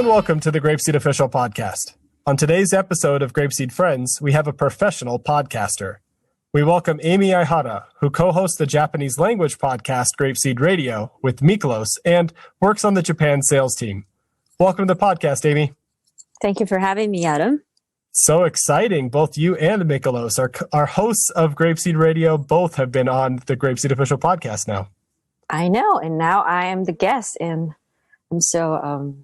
and welcome to the GrapeSEED Official Podcast. On today's episode of GrapeSEED Friends, we have a professional podcaster. We welcome Amy Aihara, who co-hosts the Japanese language podcast GrapeSEED Radio with Miklos and works on the Japan Sales Team. Welcome to the podcast, Amy. Thank you for having me, Adam. So exciting. Both you and Miklos are hosts of GrapeSEED Radio. Both have been on the GrapeSEED Official Podcast now. I know, and now I am the guest, and I'm so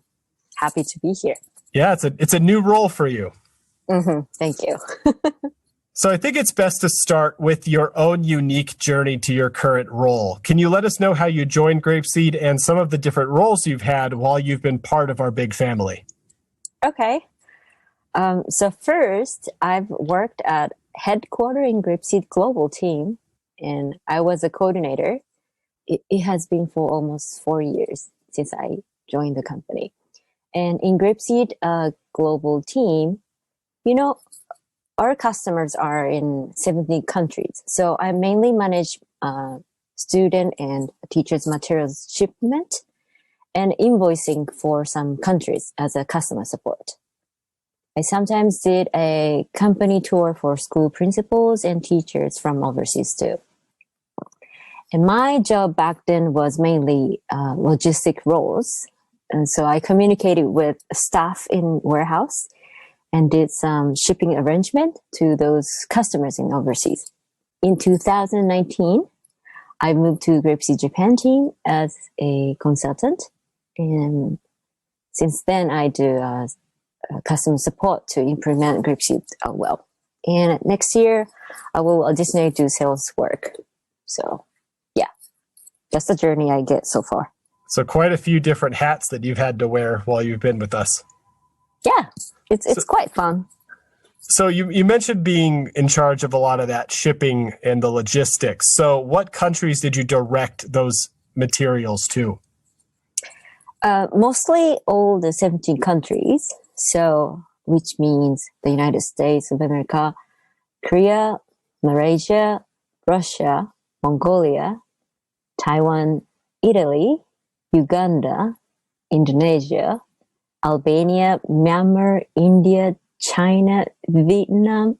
happy to be here. Yeah, it's a new role for you. Thank you. So I think it's best to start with your own unique journey to your current role. Can you let us know how you joined GrapeSEED and some of the different roles you've had while you've been part of our big family? Okay. So first, I've worked at headquarters in GrapeSEED Global Team, and I was a coordinator. It has been for almost 4 years since I joined the company. And in GrapeSEED Global Team, you know, our customers are in 17 countries. So I mainly manage student and teachers' materials shipment and invoicing for some countries as a customer support. I sometimes did a company tour for school principals and teachers from overseas too. And my job back then was mainly logistic roles. And so I communicated with staff in warehouse and did some shipping arrangement to those customers in overseas. In 2019, I moved to GrapeSEED Japan team as a consultant. And since then, I do customer support to implement GrapeSEED well. And next year, I will additionally do sales work. So yeah, that's the journey I get so far. So quite a few different hats that you've had to wear while you've been with us. Yeah, it's quite fun. So you mentioned being in charge of a lot of that shipping and the logistics. So what countries did you direct those materials to? Mostly all the 17 countries. So, which means the United States of America, Korea, Malaysia, Russia, Mongolia, Taiwan, Italy, Uganda, Indonesia, Albania, Myanmar, India, China, Vietnam,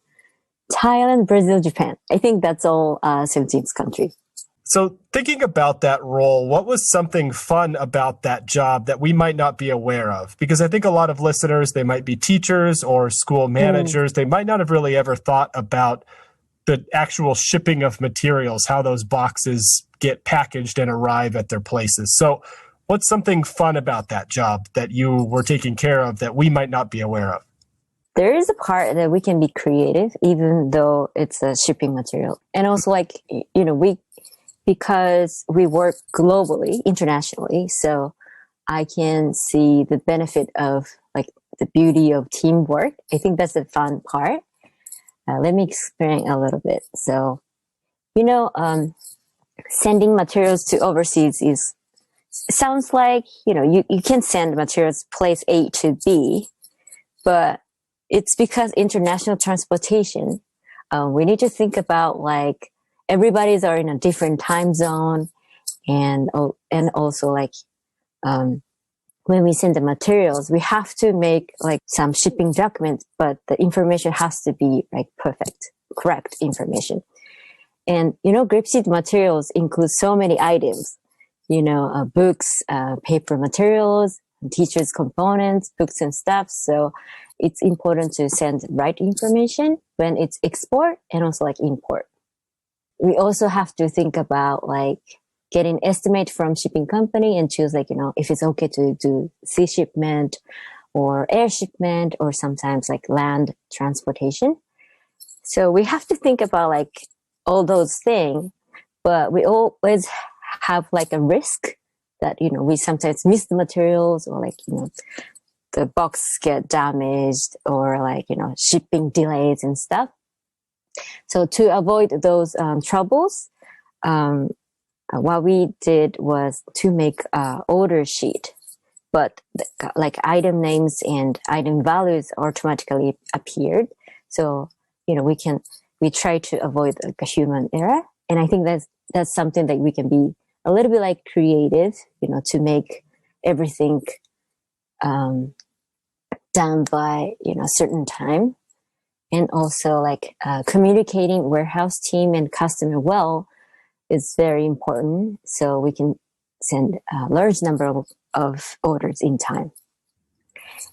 Thailand, Brazil, Japan. I think that's all 17 countries. So thinking about that role, what was something fun about that job that we might not be aware of? Because I think a lot of listeners, they might be teachers or school managers. They might not have really ever thought about the actual shipping of materials, how those boxes get packaged and arrive at their places. So what's something fun about that job that you were taking care of that we might not be aware of? There is a part that we can be creative, even though it's a shipping material. And also because we work globally, internationally, so I can see the benefit of the beauty of teamwork. I think that's the fun part. Let me explain a little bit. So, sending materials to overseas sounds like, you can send materials place A to B, but it's because international transportation, we need to think about everybody's are in a different time zone, and also when we send the materials, we have to make some shipping documents, but the information has to be perfect, correct information. And GrapeSEED materials include so many items, books, paper materials, teachers' components, books and stuff. So it's important to send right information when it's export and also import. We also have to think about getting estimate from shipping company and choose if it's okay to do sea shipment or air shipment or sometimes land transportation. So we have to think about all those things, but we always have a risk that we sometimes miss the materials or the box get damaged or shipping delays and stuff. So to avoid those troubles, what we did was to make order sheet, but item names and item values automatically appeared. So we try to avoid a human error, and I think that's something that we can be a little bit creative, to make everything done by, certain time. And also like communicating warehouse team and customer well is very important. So we can send a large number of orders in time.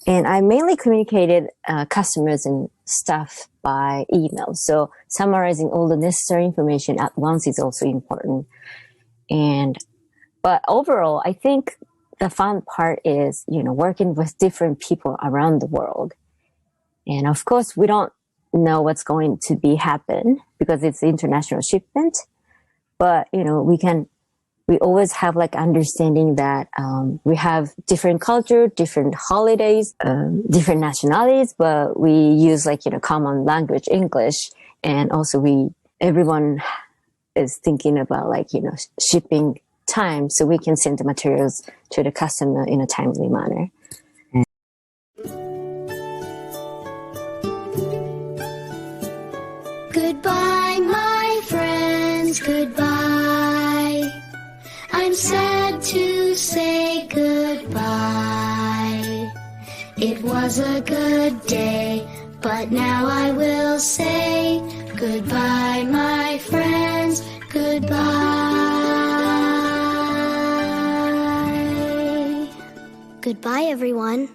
And I mainly communicated customers and staff by email. So summarizing all the necessary information at once is also important. But overall, I think the fun part is, working with different people around the world. And of course, we don't know what's going to be happen because it's international shipment. But, we always have like understanding that we have different culture, different holidays, different nationalities, but we use like, common language, English. And also everyone is thinking about like, shipping time so we can send the materials to the customer in a timely manner. Goodbye, my friends, goodbye. I'm sad to say goodbye. It was a good day, but now I will say goodbye, my friends, goodbye. Goodbye, everyone.